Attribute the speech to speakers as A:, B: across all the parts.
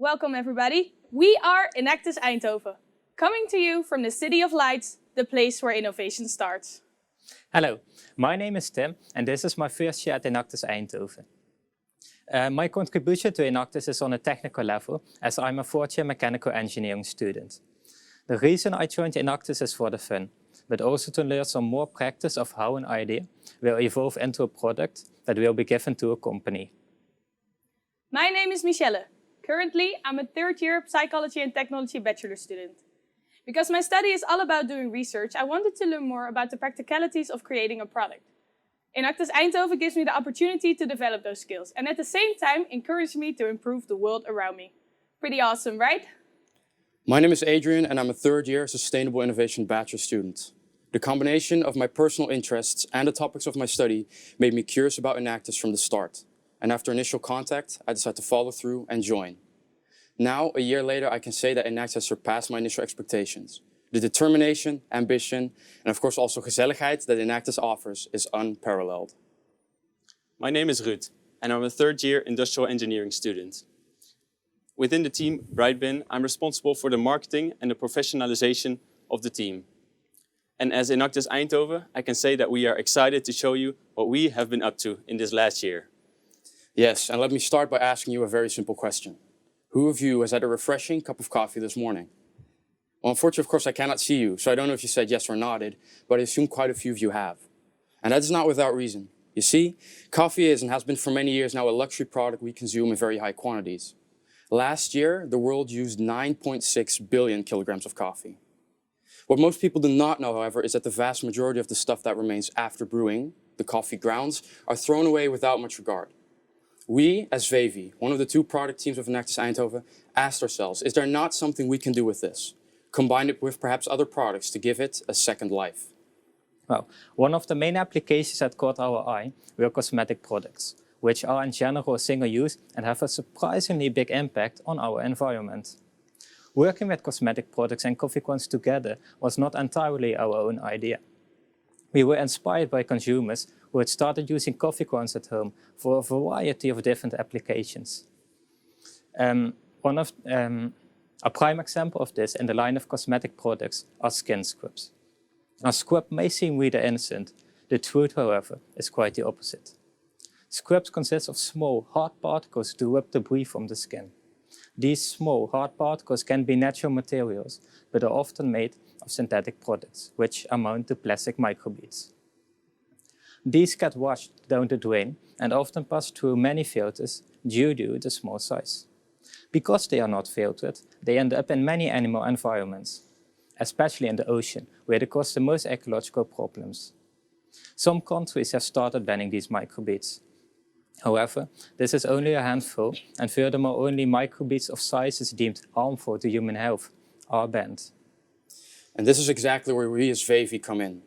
A: Welcome everybody. We are Enactus Eindhoven, coming to you from the City of Lights, the place where innovation starts.
B: Hello, my name is Tim and this is my first year at Enactus Eindhoven. My contribution to Enactus is on a technical level as I'm a fourth year mechanical engineering student. The reason I joined Enactus is for the fun, but also to learn some more practice of how an idea will evolve into a product that will be given to a company.
A: My name is Michelle. Currently, I'm a third year Psychology and Technology bachelor student. Because my study is all about doing research, I wanted to learn more about the practicalities of creating a product. Enactus Eindhoven gives me the opportunity to develop those skills and at the same time encourage me to improve the world around me. Pretty awesome, right?
C: My name is Adrian and I'm a third year Sustainable Innovation bachelor student. The combination of my personal interests and the topics of my study made me curious about Enactus from the start. And after initial contact, I decided to follow through and join. Now, a year later, I can say that Enactus has surpassed my initial expectations. The determination, ambition, and of course also gezelligheid that Enactus offers is unparalleled.
D: My name is Ruud, and I'm a third year industrial engineering student. Within the team Brightbin, I'm responsible for the marketing and the professionalization of the team. And as Enactus Eindhoven, I can say that we are excited to show you what we have been up to in this last year.
C: Yes, and let me start by asking you a very simple question. Who of you has had a refreshing cup of coffee this morning? Well, unfortunately, of course, I cannot see you, so I don't know if you said yes or nodded, but I assume quite a few of you have. And that is not without reason. You see, coffee is and has been for many years now a luxury product we consume in very high quantities. Last year, the world used 9.6 billion kilograms of coffee. What most people do not know, however, is that the vast majority of the stuff that remains after brewing, the coffee grounds, are thrown away without much regard. We, as VEVI, one of the two product teams of Enactus Eindhoven, asked ourselves, is there not something we can do with this? Combine it with perhaps other products to give it a second life.
B: Well, one of the main applications that caught our eye were cosmetic products, which are in general single-use and have a surprisingly big impact on our environment. Working with cosmetic products and coffee grounds together was not entirely our own idea. We were inspired by consumers who had started using coffee grounds at home for a variety of different applications. A prime example of this in the line of cosmetic products are skin scrubs. A scrub may seem really innocent. The truth, however, is quite the opposite. Scrubs consist of small, hard particles to rub debris from the skin. These small, hard particles can be natural materials, but are often made of synthetic products, which amount to plastic microbeads. These get washed down the drain and often pass through many filters due to the small size. Because they are not filtered, they end up in many animal environments, especially in the ocean, where they cause the most ecological problems. Some countries have started banning these microbeads. However, this is only a handful, and furthermore only microbeads of sizes deemed harmful to human health are banned.
C: And this is exactly where we as VEVI come in.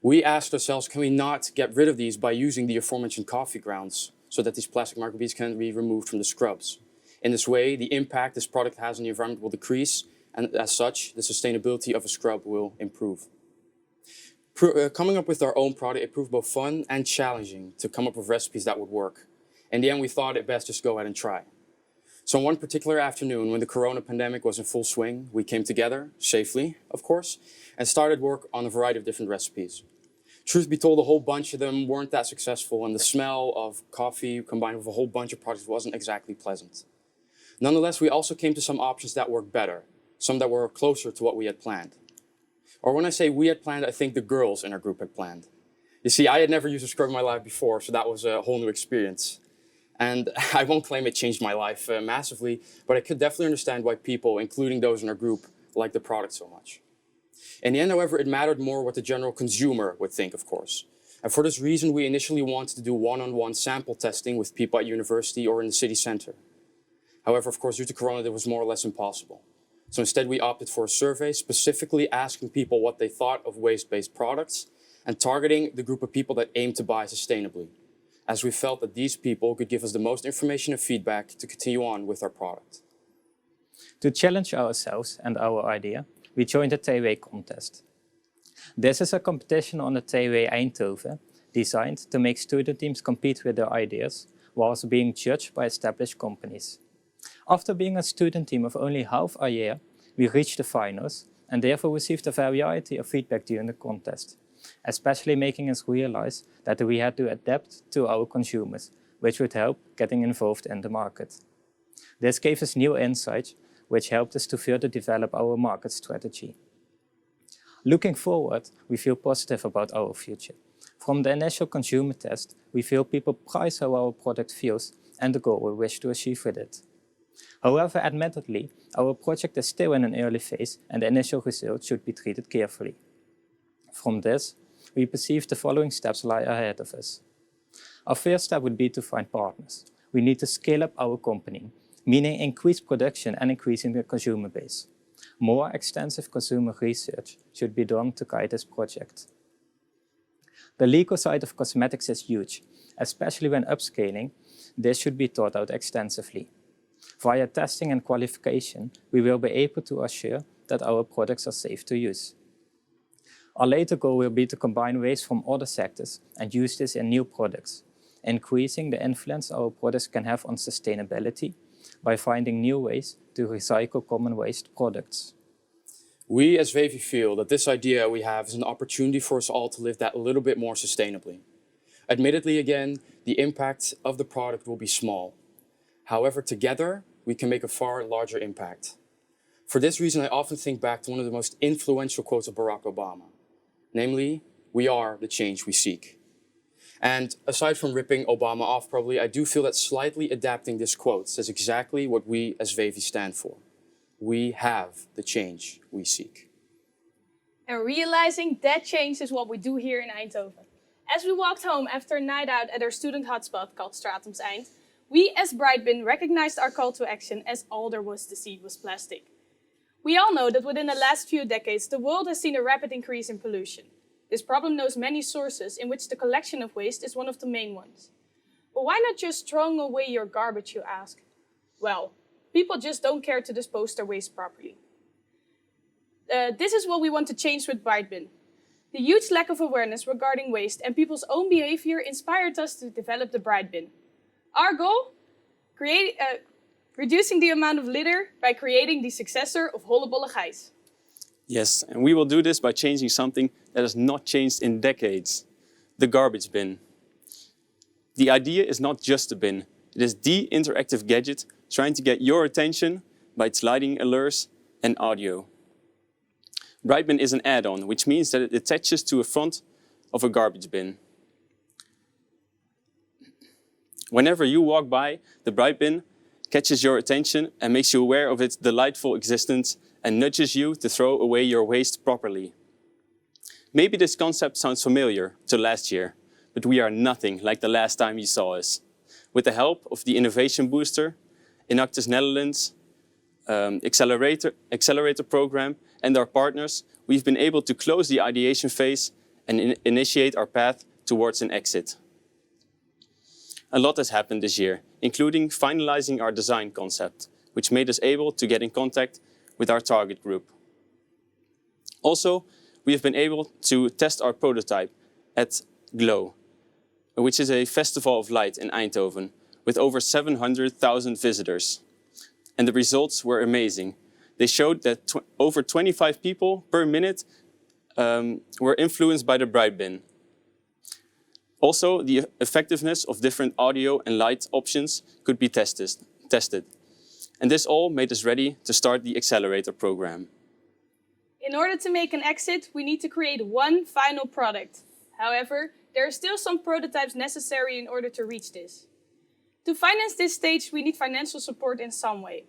C: We asked ourselves, can we not get rid of these by using the aforementioned coffee grounds so that these plastic microbeads can be removed from the scrubs? In this way, the impact this product has on the environment will decrease, and as such, the sustainability of a scrub will improve. Coming up with our own product, it proved both fun and challenging to come up with recipes that would work. In the end, we thought it best just go ahead and try. So on one particular afternoon, when the corona pandemic was in full swing, we came together, safely, of course, and started work on a variety of different recipes. Truth be told, a whole bunch of them weren't that successful, and the smell of coffee combined with a whole bunch of products wasn't exactly pleasant. Nonetheless, we also came to some options that worked better, some that were closer to what we had planned. Or when I say we had planned, I think the girls in our group had planned. You see, I had never used a scrub in my life before, so that was a whole new experience. And I won't claim it changed my life massively, but I could definitely understand why people, including those in our group, liked the product so much. In the end, however, it mattered more what the general consumer would think, of course. And for this reason, we initially wanted to do one-on-one sample testing with people at university or in the city center. However, of course, due to Corona, that was more or less impossible. So instead, we opted for a survey specifically asking people what they thought of waste-based products and targeting the group of people that aim to buy sustainably, as we felt that these people could give us the most information and feedback to continue on with our product.
B: To challenge ourselves and our idea, we joined the TW contest. This is a competition on the TW Eindhoven designed to make student teams compete with their ideas whilst being judged by established companies. After being a student team of only half a year, we reached the finals and therefore received a variety of feedback during the contest, especially making us realize that we had to adapt to our consumers, which would help getting involved in the market. This gave us new insights, which helped us to further develop our market strategy. Looking forward, we feel positive about our future. From the initial consumer test, we feel people prize how our product feels and the goal we wish to achieve with it. However, admittedly, our project is still in an early phase and the initial results should be treated carefully. From this, we perceive the following steps lie ahead of us. Our first step would be to find partners. We need to scale up our company, meaning increase production and increasing the consumer base. More extensive consumer research should be done to guide this project. The legal side of cosmetics is huge, especially when upscaling. This should be thought out extensively. Via testing and qualification, we will be able to assure that our products are safe to use. Our later goal will be to combine waste from other sectors and use this in new products, increasing the influence our products can have on sustainability by finding new ways to recycle common waste products.
C: We as Vevi feel that this idea we have is an opportunity for us all to live that a little bit more sustainably. Admittedly, again, the impact of the product will be small. However, together, we can make a far larger impact. For this reason, I often think back to one of the most influential quotes of Barack Obama. Namely, we are the change we seek. And aside from ripping Obama off probably, I do feel that slightly adapting this quote says exactly what we as Vevi stand for. We have the change we seek.
A: And realizing that change is what we do here in Eindhoven. As we walked home after a night out at our student hotspot called Stratum's Eind, we as Brightbin recognized our call to action as all there was to see was plastic. We all know that within the last few decades, the world has seen a rapid increase in pollution. This problem knows many sources in which the collection of waste is one of the main ones. But why not just throwing away your garbage, you ask? Well, people just don't care to dispose their waste properly. This is what we want to change with Brightbin. The huge lack of awareness regarding waste and people's own behavior inspired us to develop the Brightbin. Our goal? Reducing the amount of litter by creating the successor of Hollebolle Gijs.
D: Yes, and we will do this by changing something that has not changed in decades: the garbage bin. The idea is not just a bin, it is the interactive gadget trying to get your attention by its lighting alerts and audio. Brightbin is an add-on, which means that it attaches to the front of a garbage bin. Whenever you walk by, the Brightbin catches your attention and makes you aware of its delightful existence and nudges you to throw away your waste properly. Maybe this concept sounds familiar to last year, but we are nothing like the last time you saw us. With the help of the Innovation Booster, Enactus Netherlands, accelerator program and our partners, we've been able to close the ideation phase and initiate our path towards an exit. A lot has happened this year, including finalizing our design concept, which made us able to get in contact with our target group. Also, we have been able to test our prototype at Glow, which is a festival of light in Eindhoven, with over 700,000 visitors. And the results were amazing. They showed that over 25 people per minute were influenced by the Brightbin. Also, the effectiveness of different audio and light options could be tested. And this all made us ready to start the accelerator program.
A: In order to make an exit, we need to create one final product. However, there are still some prototypes necessary in order to reach this. To finance this stage, we need financial support in some way.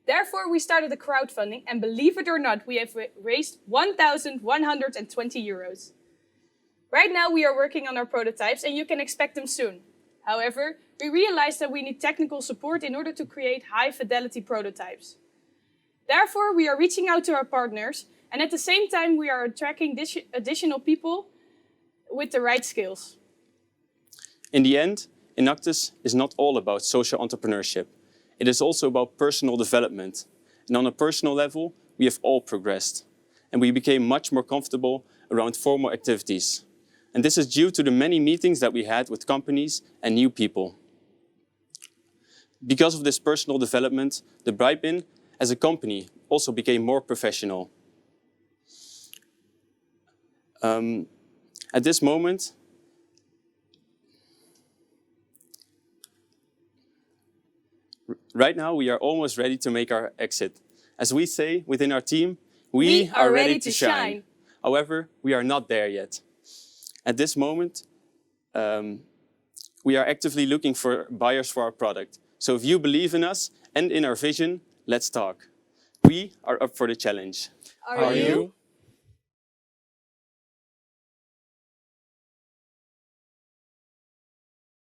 A: Therefore, we started a crowdfunding, and believe it or not, we have raised 1,120 euros. Right now, we are working on our prototypes, and you can expect them soon. However, we realized that we need technical support in order to create high-fidelity prototypes. Therefore, we are reaching out to our partners, and at the same time, we are attracting additional people with the right skills.
D: In the end, Enactus is not all about social entrepreneurship. It is also about personal development. And on a personal level, we have all progressed. And we became much more comfortable around formal activities. And this is due to the many meetings that we had with companies and new people. Because of this personal development, the Brightbin as a company also became more professional. At this moment, right now we are almost ready to make our exit. As we say within our team, we are ready to shine. However, we are not there yet. At this moment, we are actively looking for buyers for our product. So if you believe in us and in our vision, let's talk. We are up for the challenge.
A: Are you?